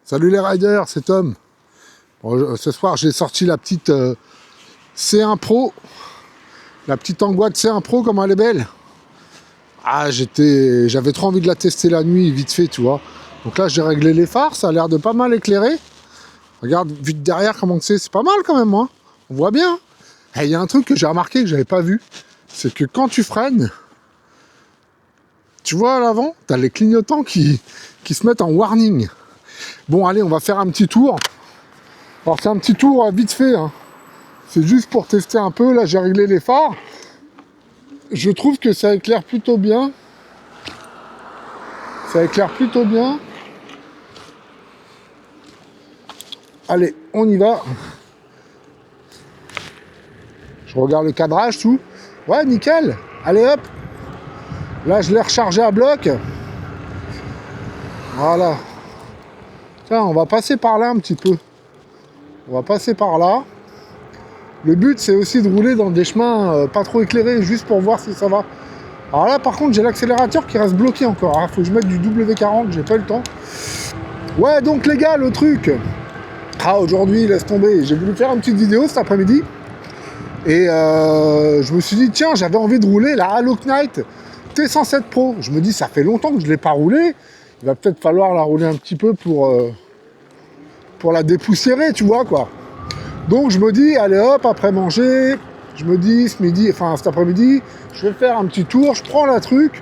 Salut les riders, c'est Tom. Bon, ce soir, j'ai sorti la petite C1 Pro. La petite Angoisse C1 Pro, comme elle est belle. Ah, j'avais trop envie de la tester la nuit, vite fait, tu vois. Donc là, j'ai réglé les phares, ça a l'air de pas mal éclairer. Regarde, vu de derrière, comment c'est pas mal quand même, hein. On voit bien. Et il y a un truc que j'ai remarqué, que j'avais pas vu. C'est que quand tu freines, tu vois à l'avant, tu as les clignotants qui se mettent en warning. Bon, allez, on va faire un petit tour. Alors, c'est un petit tour vite fait, hein. C'est juste pour tester un peu. Là, j'ai réglé les phares. Je trouve que ça éclaire plutôt bien. Ça éclaire plutôt bien. Allez, on y va. Je regarde le cadrage, tout. Ouais, nickel. Allez, hop. Là, je l'ai rechargé à bloc. Voilà. Tiens, on va passer par là un petit peu. On va passer par là. Le but, c'est aussi de rouler dans des chemins pas trop éclairés, juste pour voir si ça va. Alors là, par contre, j'ai l'accélérateur qui reste bloqué encore. Faut que je mette du W40, j'ai pas eu le temps. Ouais, donc les gars, le truc. Ah, aujourd'hui, laisse tomber. J'ai voulu faire une petite vidéo cet après-midi. Et je me suis dit, tiens, j'avais envie de rouler la Halo Knight T107 Pro. Je me dis, ça fait longtemps que je ne l'ai pas roulée. Il va peut-être falloir la rouler un petit peu pour la dépoussiérer, tu vois, quoi. Donc, je me dis, allez hop, après manger, je me dis, cet après-midi, je vais faire un petit tour, je prends la truc.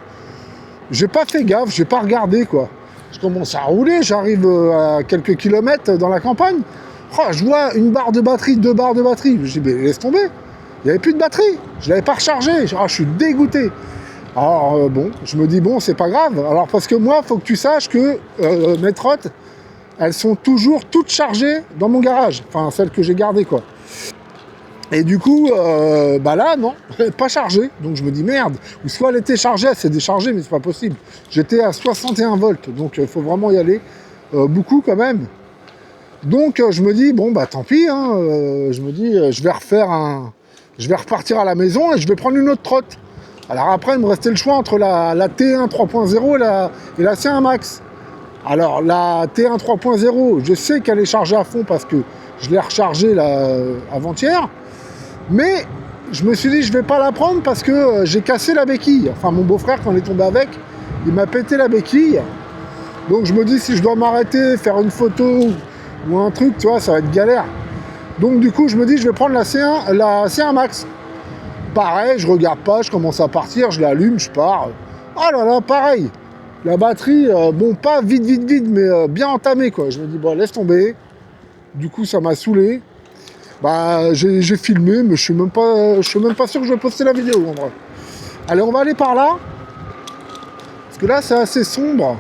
J'ai pas fait gaffe, j'ai pas regardé, quoi. Je commence à rouler, j'arrive à quelques kilomètres dans la campagne. Oh, je vois une barre de batterie, 2 barres de batterie. Je dis, mais laisse tomber. Il n'y avait plus de batterie. Je ne l'avais pas rechargé. Je suis dégoûté. Alors, bon, je me dis, bon, c'est pas grave. Alors, parce que moi, il faut que tu saches que mes trottes, elles sont toujours toutes chargées dans mon garage. Enfin, celles que j'ai gardées, quoi. Et du coup, bah là, non, pas chargée. Donc, je me dis, merde. Ou soit elle était chargée, elle s'est déchargée, mais c'est pas possible. J'étais à 61 volts. Donc, il faut vraiment y aller beaucoup, quand même. Donc, je me dis, bon, bah, tant pis. Hein, je me dis, je vais repartir à la maison et je vais prendre une autre trotte. Alors après, il me restait le choix entre la T1 3.0 et la C1 Max. Alors la T1 3.0, je sais qu'elle est chargée à fond parce que je l'ai rechargée avant-hier. Mais je me suis dit, je vais pas la prendre parce que j'ai cassé la béquille. Enfin, mon beau-frère, quand il est tombé avec, il m'a pété la béquille. Donc je me dis, si je dois m'arrêter, faire une photo ou un truc, tu vois, ça va être galère. Donc du coup, je me dis, je vais prendre la C1 Max. Pareil, je regarde pas, je commence à partir, je l'allume, je pars. Oh là là, pareil. La batterie, bon, pas vide, mais bien entamée, quoi. Je me dis, bon, laisse tomber. Du coup, ça m'a saoulé. Bah, j'ai filmé, mais je suis même pas sûr que je vais poster la vidéo, en vrai. Allez, on va aller par là. Parce que là, c'est assez sombre.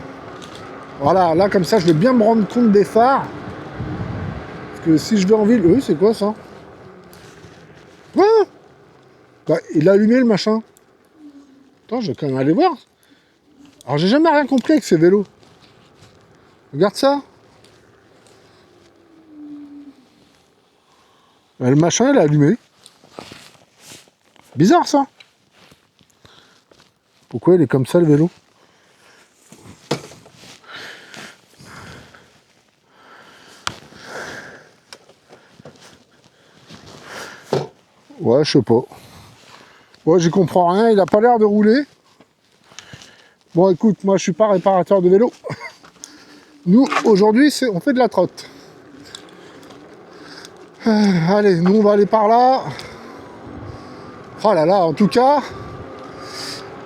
Voilà, là, comme ça, je vais bien me rendre compte des phares. Parce que si je vais en ville... c'est quoi, ça? Quoi? Bah, il a allumé le machin. Attends, je vais quand même aller voir. Alors, j'ai jamais rien compris avec ces vélos. Regarde ça. Le machin, il a allumé. Bizarre, ça. Pourquoi il est comme ça, le vélo? Ouais, je sais pas. Ouais, j'y comprends rien. Il a pas l'air de rouler. Bon, écoute, moi, je suis pas réparateur de vélo. Nous, aujourd'hui, on fait de la trotte. Allez, nous, on va aller par là. Oh là là, en tout cas,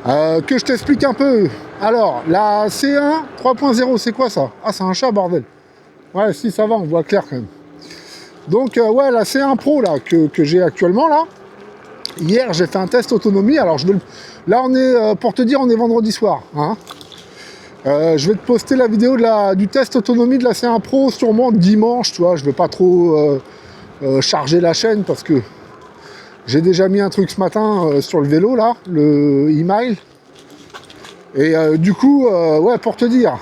que je t'explique un peu. Alors, la C1 3.0, c'est quoi ça? Ah, c'est un chat, bordel. Ouais, si, ça va, on voit clair quand même. Donc, ouais, la C1 Pro, là, que j'ai actuellement, là. Hier, j'ai fait un test autonomie. Alors, là, on est, pour te dire, on est vendredi soir. Hein. Je vais te poster la vidéo du test autonomie de la C1 Pro sûrement dimanche, tu vois. Je ne vais pas trop charger la chaîne parce que j'ai déjà mis un truc ce matin sur le vélo, là, le e-mail. Et du coup, ouais, pour te dire,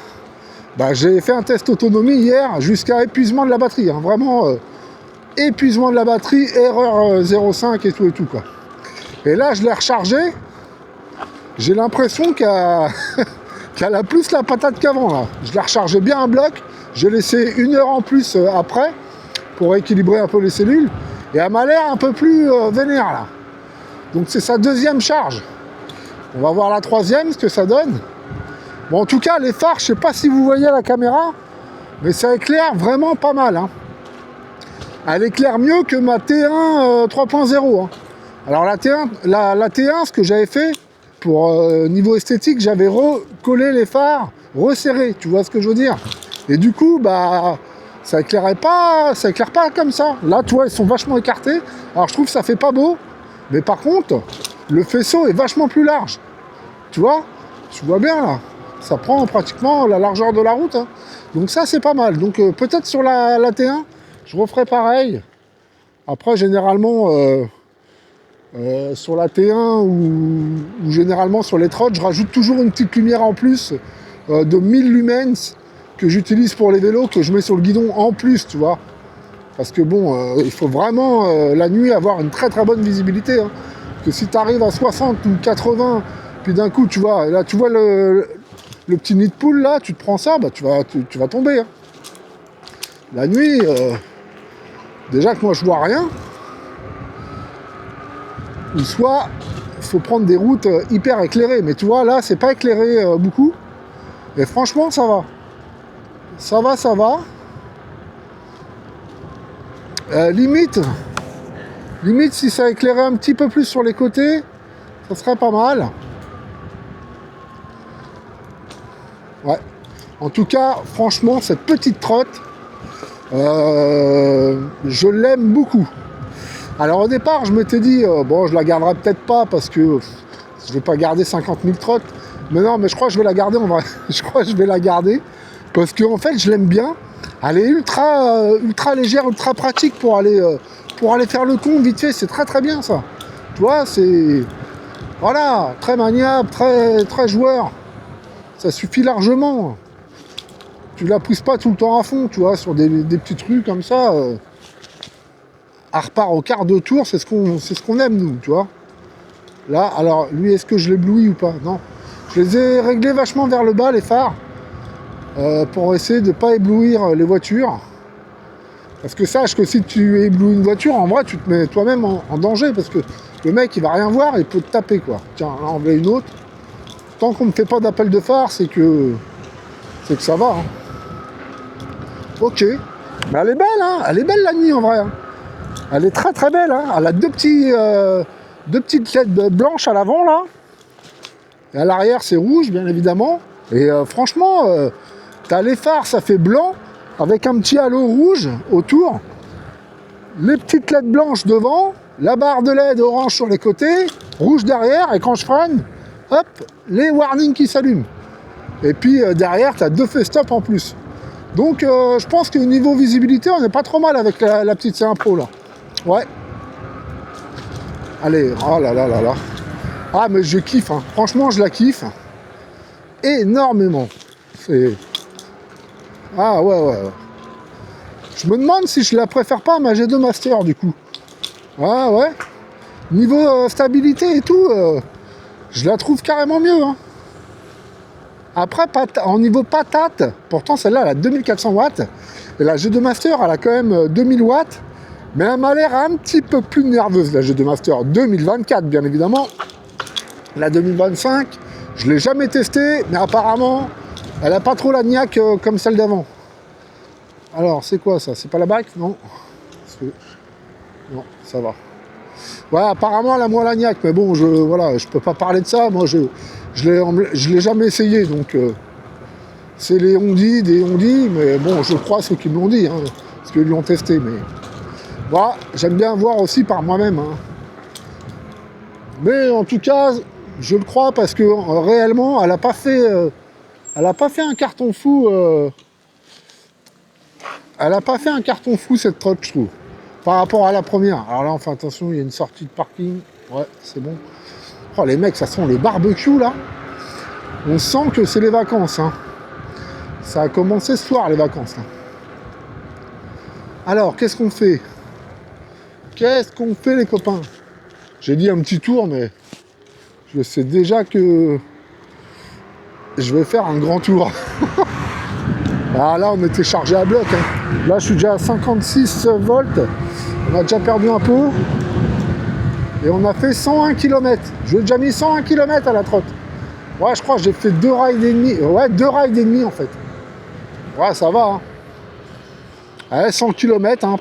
bah, j'ai fait un test autonomie hier jusqu'à épuisement de la batterie. Hein, vraiment, épuisement de la batterie, erreur 0,5 et tout, quoi. Et là, je l'ai rechargé. J'ai l'impression qu'elle a plus la patate qu'avant, là. Je l'ai rechargé bien à bloc. J'ai laissé 1 heure en plus après pour équilibrer un peu les cellules. Et elle m'a l'air un peu plus vénère là. Donc c'est sa deuxième charge. On va voir la troisième, ce que ça donne. Bon, en tout cas, les phares, je sais pas si vous voyez la caméra, mais ça éclaire vraiment pas mal. Hein. Elle éclaire mieux que ma T1 3.0. Hein. Alors la T1, ce que j'avais fait, pour niveau esthétique, j'avais recollé les phares, resserré, tu vois ce que je veux dire. Et du coup, bah, ça éclaire pas comme ça. Là, tu vois, ils sont vachement écartés. Alors je trouve que ça fait pas beau, mais par contre, le faisceau est vachement plus large. Tu vois bien là. Ça prend pratiquement la largeur de la route. Hein. Donc ça, c'est pas mal. Donc peut-être sur la T1, je referai pareil. Après, généralement, sur la T1 ou généralement sur les trottes, je rajoute toujours une petite lumière en plus de 1000 lumens que j'utilise pour les vélos, que je mets sur le guidon en plus, tu vois. Parce que bon, il faut vraiment la nuit avoir une très très bonne visibilité. Hein. Que si tu arrives à 60 ou 80, puis d'un coup, tu vois, là, tu vois le petit nid de poule là, tu te prends ça, bah tu vas tomber. Hein. La nuit, déjà que moi je vois rien, ou soit il faut prendre des routes hyper éclairées. Mais tu vois, là, c'est pas éclairé beaucoup. Et franchement, ça va. Ça va. Limite, si ça éclairait un petit peu plus sur les côtés, ça serait pas mal. Ouais. En tout cas, franchement, cette petite trotte, je l'aime beaucoup. Alors au départ, je m'étais dit, bon, je la garderai peut-être pas parce que je vais pas garder 50 000 trottes. Mais non, mais je crois que je vais la garder en vrai. Je crois que je vais la garder parce que en fait, je l'aime bien. Elle est ultra légère, ultra pratique pour aller faire le con vite fait. C'est très très bien ça. Tu vois, c'est voilà, très maniable, très joueur. Ça suffit largement. Tu la pousses pas tout le temps à fond, tu vois, sur des petits trucs comme ça. Elle repart au quart de tour, c'est ce qu'on aime nous, tu vois. Là, alors, lui, est-ce que je l'éblouis ou pas? Non. Je les ai réglés vachement vers le bas, les phares, pour essayer de ne pas éblouir les voitures. Parce que sache que si tu éblouis une voiture, en vrai, tu te mets toi-même en danger, parce que le mec, il va rien voir, il peut te taper, quoi. Tiens, là, on veut une autre. Tant qu'on ne fait pas d'appel de phare, c'est que ça va. Hein. Ok. Mais elle est belle, hein. Elle est belle la nuit, en vrai. Hein. Elle est très très belle, hein. Elle a deux petites LED blanches à l'avant là. Et à l'arrière c'est rouge bien évidemment. Et franchement, t'as les phares, ça fait blanc avec un petit halo rouge autour. Les petites LED blanches devant, la barre de LED orange sur les côtés, rouge derrière, et quand je freine, hop, les warnings qui s'allument. Et puis derrière, t'as 2 feux stop en plus. Donc je pense que niveau visibilité, on n'est pas trop mal avec la petite C1 Pro là. Ouais. Allez, oh là là là là. Ah mais je kiffe, hein. Franchement je la kiffe. Énormément. C'est... Ah ouais. Je me demande si je la préfère pas à ma G2 Master du coup. Ah ouais. Niveau stabilité et tout, je la trouve carrément mieux. Hein. Après, en niveau patate, pourtant celle-là elle a 2400 watts. Et la G2 Master elle a quand même 2000 watts. Mais elle m'a l'air un petit peu plus nerveuse, la G2 Master 2024, bien évidemment. La 2025, je ne l'ai jamais testée, mais apparemment, elle n'a pas trop la niaque comme celle d'avant. Alors, c'est quoi ça? C'est pas la bac? Non. Non, ça va. Ouais, apparemment, elle a moins la niaque, mais bon, je peux pas parler de ça. Moi, je l'ai jamais essayé, donc c'est des on dit, mais bon, je crois ceux qui me l'ont dit, hein, parce qu'ils l'ont testé, mais... Voilà, j'aime bien voir aussi par moi-même. Hein. Mais en tout cas, je le crois parce que réellement, elle n'a pas fait un carton fou. Elle n'a pas fait un carton fou cette trotte, je trouve, par rapport à la première. Alors là, on fait attention, il y a une sortie de parking. Ouais, c'est bon. Oh, les mecs, ça sent le barbecue là. On sent que c'est les vacances. Hein. Ça a commencé ce soir les vacances. Là. Alors, qu'est-ce qu'on fait? Qu'est-ce qu'on fait les copains? J'ai dit un petit tour, mais je sais déjà que je vais faire un grand tour. Ah, là, on était chargé à bloc. Hein. Là, je suis déjà à 56 volts. On a déjà perdu un peu. Et on a fait 101 km. J'ai déjà mis 101 km à la trotte. Ouais, je crois que j'ai fait 2 rides et demi. Ouais, 2 rides et demi en fait. Ouais, ça va. Hein. Ouais, 100 km hein,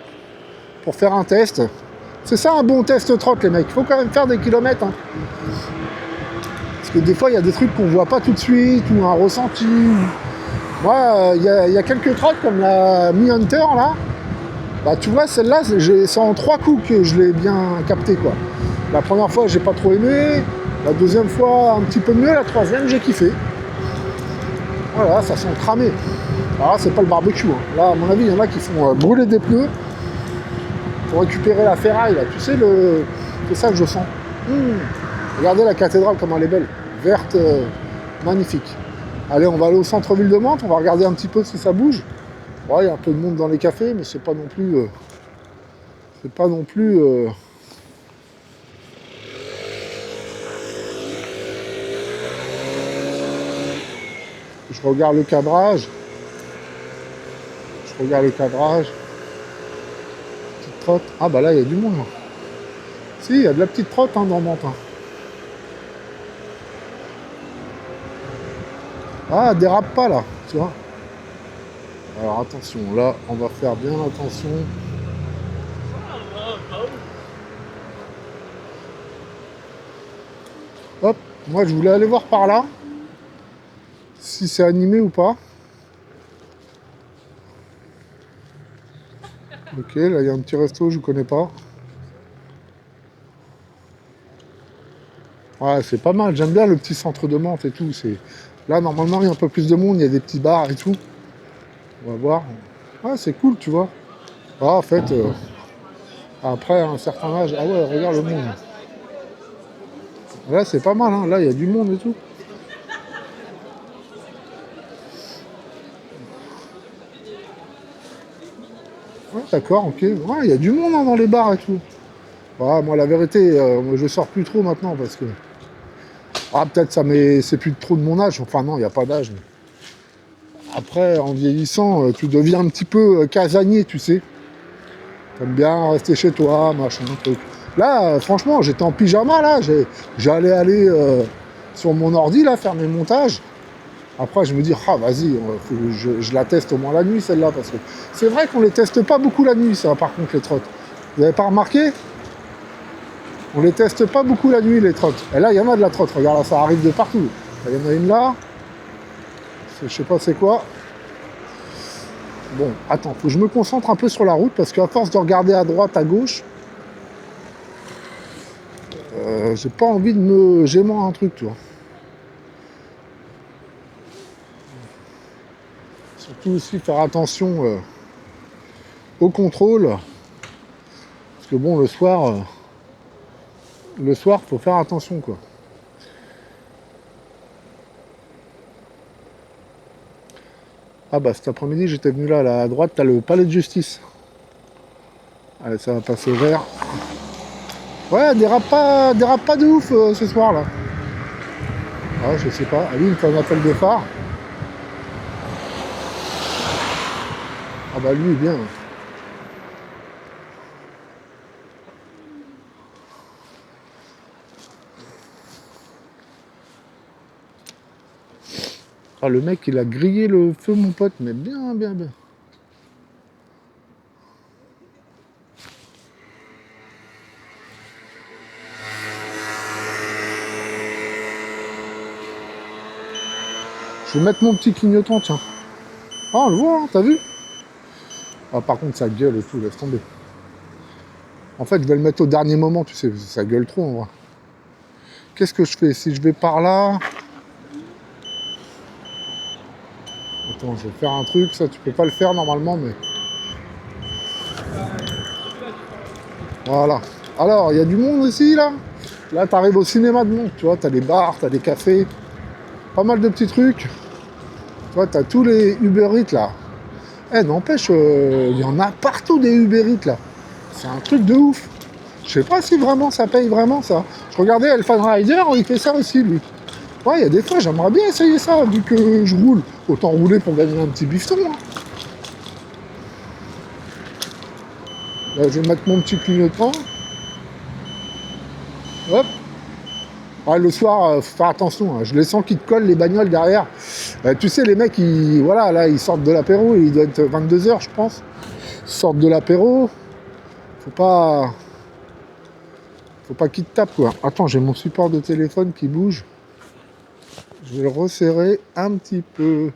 pour faire un test. C'est ça un bon test trotte, les mecs. Il faut quand même faire des kilomètres. Hein. Parce que des fois, il y a des trucs qu'on voit pas tout de suite, ou un ressenti. Moi, il y a quelques trottes comme la Mi Hunter là. Bah, tu vois, celle-là, c'est en 3 coups que je l'ai bien capté, quoi. La première fois, j'ai pas trop aimé. La deuxième fois, un petit peu mieux. La troisième, j'ai kiffé. Voilà, ça sent cramé. Alors là, c'est pas le barbecue. Hein. Là, à mon avis, il y en a qui font brûler des pneus pour récupérer la ferraille. Là. Tu sais, c'est ça que je sens. Regardez la cathédrale, comme elle est belle. Verte, magnifique. Allez, on va aller au centre-ville de Mantes. On va regarder un petit peu si ça bouge. Ouais, il y a un peu de monde dans les cafés, mais c'est pas non plus... Je regarde le cadrage. Petite trotte. Ah bah là, il y a du monde. Là. Si, il y a de la petite trotte hein, dans Mantes. Hein. Ah, dérape pas là, tu vois. Alors attention, là, on va faire bien attention. Hop, moi je voulais aller voir par là. Si c'est animé ou pas. Ok, là il y a un petit resto, je connais pas. Ouais, c'est pas mal, j'aime bien le petit centre de Mantes et tout. Là normalement il y a un peu plus de monde, il y a des petits bars et tout. On va voir. Ouais, c'est cool, tu vois. Ah, en fait, après un certain âge, ah ouais, regarde le monde. Là c'est pas mal, hein. Là il y a du monde et tout. Ouais, d'accord, ok. Ouais, il y a du monde hein, dans les bars et tout. Ouais, moi la vérité, je sors plus trop maintenant parce que... Ah, peut-être ça mais c'est plus trop de mon âge. Enfin non, il n'y a pas d'âge. Mais... Après, en vieillissant, tu deviens un petit peu casanier, tu sais. T'aimes bien rester chez toi, machin, truc. Là, franchement, j'étais en pyjama, là. J'allais aller sur mon ordi, là, faire mes montages. Après, je me dis, ah, vas-y, je la teste au moins la nuit, celle-là, parce que c'est vrai qu'on les teste pas beaucoup la nuit, ça, par contre, les trottes. Vous avez pas remarqué? On les teste pas beaucoup la nuit, les trottes. Et là, il y en a de la trotte. Regarde, là, ça arrive de partout. Il y en a une là. Je sais pas c'est quoi. Bon, attends, faut que je me concentre un peu sur la route, parce qu'à force de regarder à droite, à gauche, j'ai pas envie de me gémer un truc, tu vois. Surtout aussi faire attention au contrôle. Parce que bon, le soir, faut faire attention, quoi. Ah bah cet après-midi, j'étais venu là, à droite, t'as le palais de justice. Allez, ça va passer au vert. Ouais, dérape pas de ouf ce soir, là. Ah, je sais pas. Ah, lui, il me fait un appel de phare. Ah bah lui, bien. Ah, le mec, il a grillé le feu, mon pote, mais bien, bien, bien. Je vais mettre mon petit clignotant, tiens. Ah, on le voit, hein, t'as vu? Ah, par contre, ça gueule et tout, laisse tomber. En fait, je vais le mettre au dernier moment, tu sais, ça gueule trop, en vrai. Qu'est-ce que je fais? Si je vais par là... Attends, je vais faire un truc, ça, tu peux pas le faire normalement, mais... Voilà. Alors, il y a du monde aussi, là. Là, t'arrives au cinéma de Mantes, tu vois, t'as des bars, t'as des cafés, pas mal de petits trucs. Tu vois, t'as tous les Uber Eats, là. Eh, n'empêche, il y en a partout des Uber Eats, là. C'est un truc de ouf. Je sais pas si vraiment ça paye vraiment, ça. Je regardais Elfan Rider, il fait ça aussi, lui. Ouais, il y a des fois, j'aimerais bien essayer ça, vu que je roule. Autant rouler pour gagner un petit bifton, hein. Là, je vais mettre mon petit clignotant. Hop. Ouais, le soir, faut faire attention, hein. Je les sens qui te collent les bagnoles derrière. Tu sais, les mecs, voilà, là, ils sortent de l'apéro, il doit être 22h, je pense. Ils sortent de l'apéro. Faut pas qu'ils te tapent, quoi. Attends, j'ai mon support de téléphone qui bouge. Je vais le resserrer un petit peu.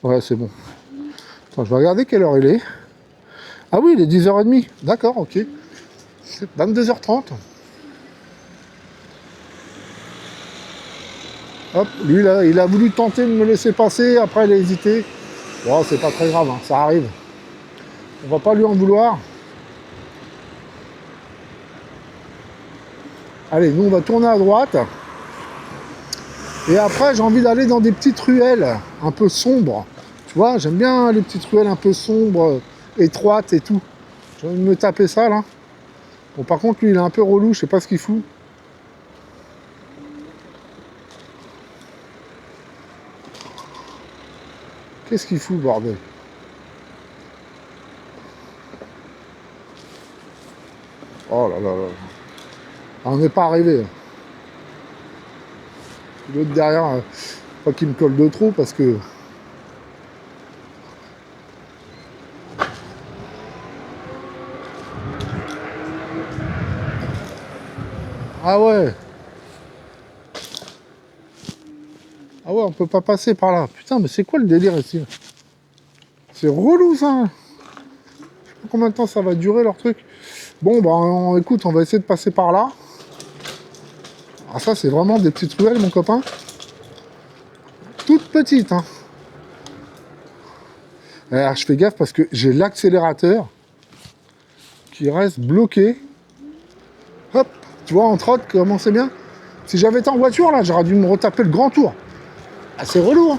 Ouais, c'est bon. Attends, je vais regarder quelle heure il est. Ah oui, il est 10h30. D'accord, ok. 22h30. Hop, lui, là, il a voulu tenter de me laisser passer. Après, il a hésité. Bon, c'est pas très grave, hein, ça arrive. On va pas lui en vouloir. Allez, nous, on va tourner à droite. Et après, j'ai envie d'aller dans des petites ruelles un peu sombres. Tu vois, j'aime bien les petites ruelles un peu sombres, étroites et tout. J'ai envie de me taper ça, là. Bon, par contre, lui, il est un peu relou, je sais pas ce qu'il fout. Qu'est-ce qu'il fout, bordel? Oh là là là. Ah, on n'est pas arrivé. L'autre derrière, pas qu'il me colle de trop, parce que... Ah ouais. Ah ouais, on peut pas passer par là. Putain, mais c'est quoi le délire ici? C'est relou, ça. Je sais pas combien de temps ça va durer, leur truc. Bon, bah, écoute, on va essayer de passer par là. Ah, ça, c'est vraiment des petites ruelles, mon copain. Toutes petites, hein. Alors, je fais gaffe parce que j'ai l'accélérateur qui reste bloqué. Hop, tu vois, entre autres, comment c'est bien. Si j'avais été en voiture, là, j'aurais dû me retaper le grand tour. Ah, c'est relou, hein.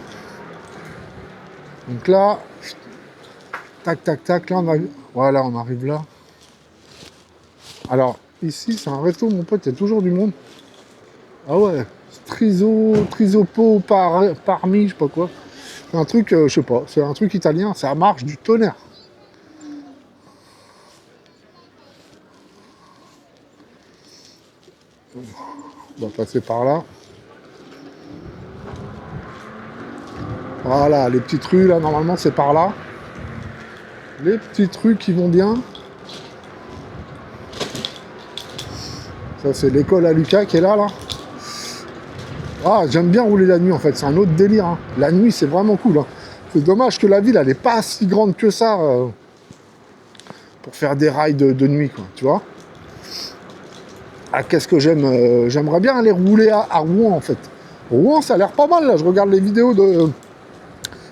Donc là, tac, tac, tac, là, voilà, on arrive là. Alors, ici, c'est un resto, mon pote, il y a toujours du monde. Ah ouais, trisopo parmi, je sais pas quoi. C'est un truc, je sais pas, c'est un truc italien, ça marche du tonnerre. On va passer par là. Voilà, les petites rues, là, normalement, c'est par là. Les petites rues qui vont bien. Ça, c'est l'école à Lucas qui est là, là. Ah, j'aime bien rouler la nuit, en fait. C'est un autre délire, hein. La nuit, c'est vraiment cool, hein. C'est dommage que la ville, elle n'est pas si grande que ça pour faire des rides de nuit, quoi, tu vois. Ah, qu'est-ce que j'aime j'aimerais bien aller rouler à Rouen, en fait. Rouen, ça a l'air pas mal, là. Je regarde les vidéos de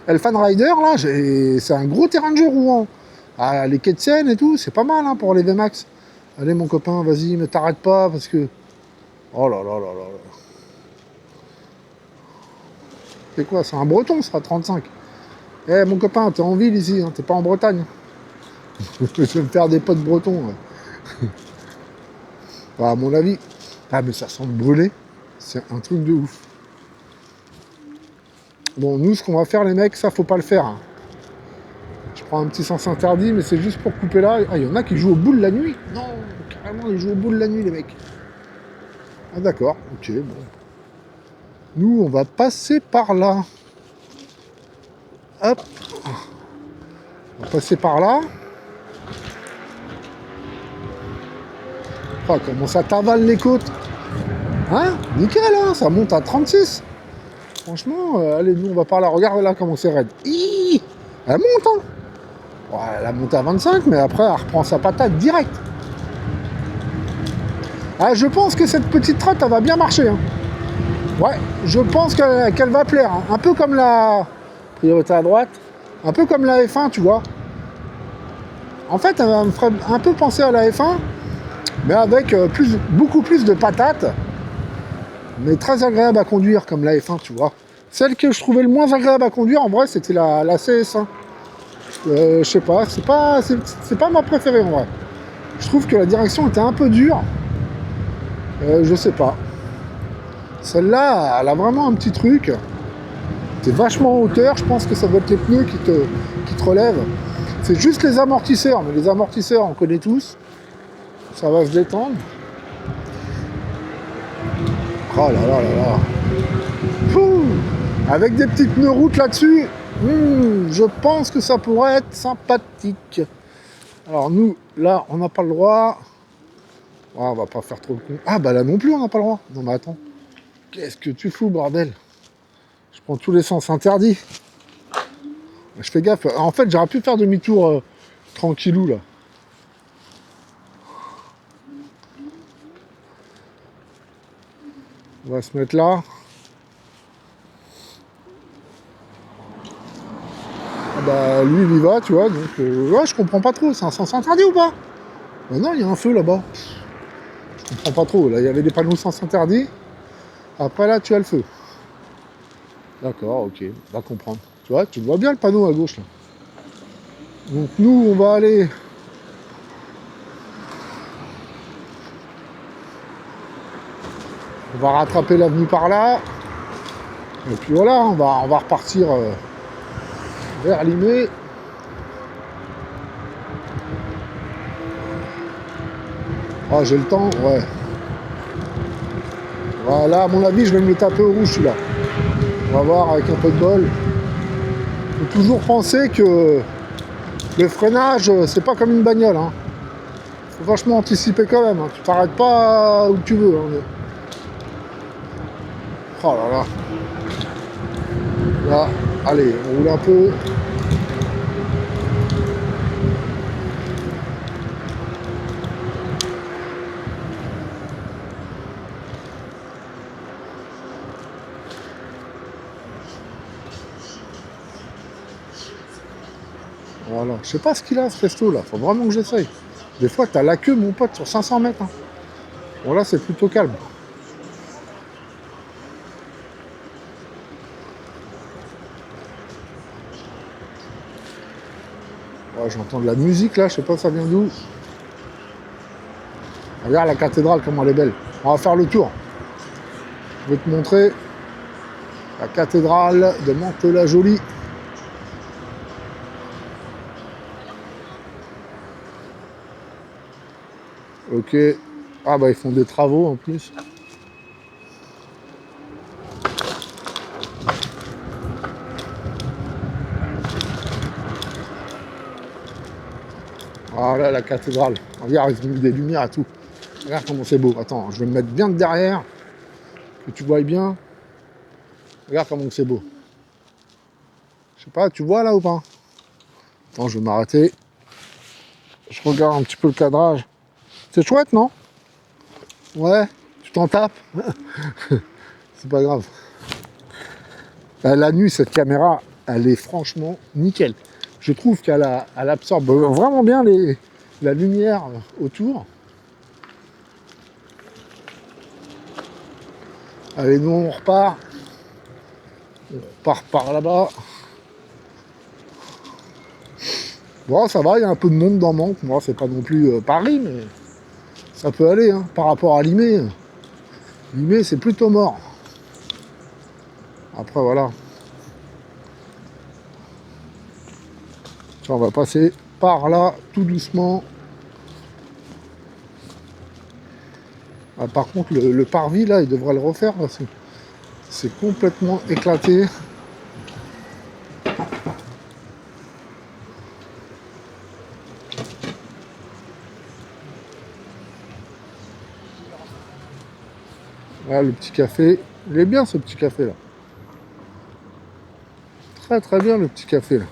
Elfan Rider, là. C'est un gros terrain de jeu, Rouen. Ah, les quais de Seine et tout, c'est pas mal, hein, pour les VMAX. Allez, mon copain, vas-y, ne t'arrête pas, parce que... Oh là là là là là. C'est quoi? C'est un breton, ça, 35. Eh, mon copain, t'es en ville ici, hein, t'es pas en Bretagne. Je vais me faire des potes bretons. Ouais. Bah, à mon avis. Ah, mais ça sent brûler. C'est un truc de ouf. Bon, nous, ce qu'on va faire, les mecs, ça, faut pas le faire, hein. Je prends un petit sens interdit, mais c'est juste pour couper là. Ah, il y en a qui jouent au boule la nuit. Non, carrément, ils jouent au boule la nuit, les mecs. Ah, d'accord, ok, bon. Nous, on va passer par là. Hop. On va passer par là. Oh, comment ça t'avale les côtes. Hein? Nickel, hein, ça monte à 36. Franchement, allez, nous, on va par là. Regarde là comment c'est raide. Hi, elle monte, hein. Ouais, elle a monté à 25, mais après, elle reprend sa patate direct. Ah, je pense que cette petite trotte, elle va bien marcher, hein. Ouais, je pense qu'elle va plaire, hein. Un peu comme la priorité à droite, un peu comme la F1, tu vois. En fait, elle me ferait un peu penser à la F1, mais avec beaucoup plus de patates, mais très agréable à conduire comme la F1, tu vois. Celle que je trouvais le moins agréable à conduire, en vrai, c'était la CS1. Je sais pas, c'est pas ma préférée, en vrai. Je trouve que la direction était un peu dure. Je sais pas. Celle-là, elle a vraiment un petit truc. T'es vachement en hauteur, je pense que ça doit être les pneus qui te relèvent. C'est juste les amortisseurs, mais les amortisseurs, on connaît tous. Ça va se détendre. Oh là là là là. Pouh, avec des petits pneus route là-dessus, je pense que ça pourrait être sympathique. Alors nous, là, on n'a pas le droit. Oh, on va pas faire trop le con. Ah bah là non plus, on n'a pas le droit. Non mais attends. Qu'est-ce que tu fous, bordel? Je prends tous les sens interdits. Je fais gaffe. En fait, j'aurais pu faire demi-tour tranquillou, là. On va se mettre là. Ah bah, lui, il y va, tu vois. Donc, ouais, je comprends pas trop. C'est un sens interdit ou pas? Bah non, il y a un feu là-bas. Je comprends pas trop. Là, il y avait des panneaux sens interdit. Après, là, tu as le feu. D'accord, ok. On va comprendre. Tu vois, tu vois bien le panneau à gauche, là. Donc, nous, on va aller... On va rattraper l'avenue par là. Et puis voilà, on va repartir vers Limay. Ah, j'ai le temps, ouais. Voilà, à mon avis, je vais me le taper au rouge, celui-là. On va voir avec un peu de bol. Faut toujours penser que le freinage, c'est pas comme une bagnole. Hein. Faut vachement anticiper quand même. Hein. Tu t'arrêtes pas où tu veux. Hein. Oh là là. Là, allez, on roule un peu. Voilà, je sais pas ce qu'il a ce resto là, faut vraiment que j'essaye. Des fois t'as la queue mon pote sur 500 mètres. Hein. Bon là c'est plutôt calme. Ouais, j'entends de la musique là, je sais pas ça vient d'où. Regarde la cathédrale comment elle est belle. On va faire le tour. Je vais te montrer la cathédrale de Mantes-la-Jolie. Ok. Ah bah ils font des travaux en plus. Voilà la cathédrale. Regarde, ils ont mis des lumières et tout. Regarde comment c'est beau. Attends, je vais me mettre bien de derrière. Que tu vois bien. Regarde comment c'est beau. Je sais pas, tu vois là ou pas? Attends, je vais m'arrêter. Je regarde un petit peu le cadrage. C'est chouette, non? Ouais, tu t'en tapes. C'est pas grave. La nuit, cette caméra, elle est franchement nickel. Je trouve elle absorbe vraiment bien la lumière autour. Allez, nous on repart. On repart par là-bas. Bon, ça va, il y a un peu de monde dans Mantes. Moi, c'est pas non plus Paris, mais ça peut aller. Hein. Par rapport à Limay, Limay, c'est plutôt mort. Après, voilà. Tiens, on va passer par là, tout doucement. Ah, par contre, le parvis, là, il devrait le refaire parce que c'est complètement éclaté. Là, le petit café. Il est bien, ce petit café, là. Très, très bien, le petit café, là.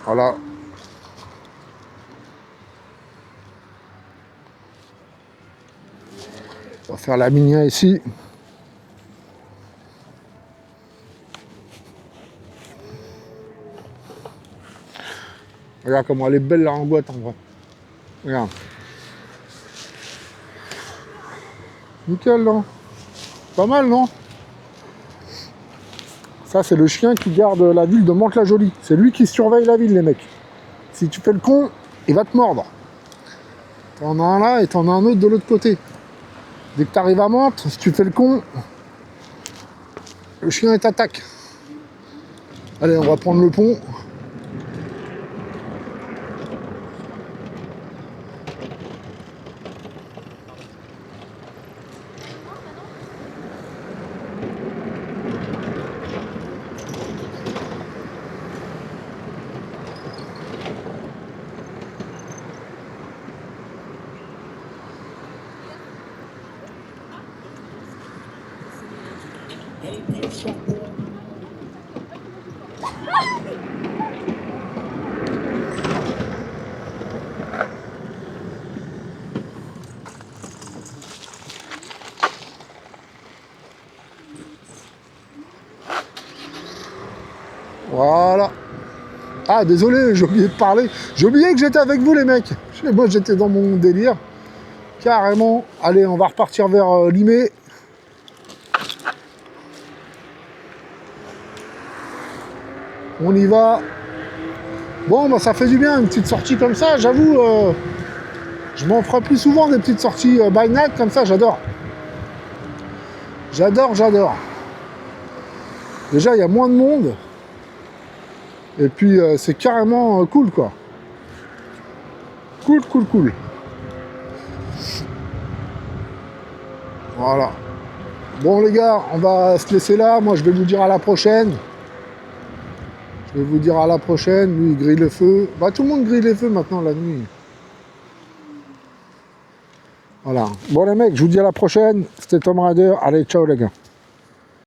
Voilà. On va faire la minia ici. Regarde comment elle est belle, la boîte, en vrai. Regarde. Nickel, non? Pas mal, non? Ça, c'est le chien qui garde la ville de Mantes-la-Jolie. C'est lui qui surveille la ville, les mecs. Si tu fais le con, il va te mordre. T'en as un là et t'en as un autre de l'autre côté. Dès que t'arrives à Mantes, si tu fais le con, Le chien est attaque. Allez, on va prendre le pont. Voilà. Ah, désolé, j'ai oublié de parler. J'ai oublié que j'étais avec vous, les mecs. Moi, j'étais dans mon délire. Carrément. Allez, on va repartir vers Limay. On y va. Bon, bah, ça fait du bien, une petite sortie comme ça. J'avoue, je m'en ferai plus souvent des petites sorties by night comme ça. J'adore. J'adore. Déjà, il y a moins de monde. Et puis, c'est carrément cool, quoi. Cool. Voilà. Bon, les gars, on va se laisser là. Moi, je vais vous dire à la prochaine. Lui, il grille le feu. Bah, tout le monde grille les feux maintenant, la nuit. Voilà. Bon, les mecs, je vous dis à la prochaine. C'était Tom Raider. Allez, ciao, les gars.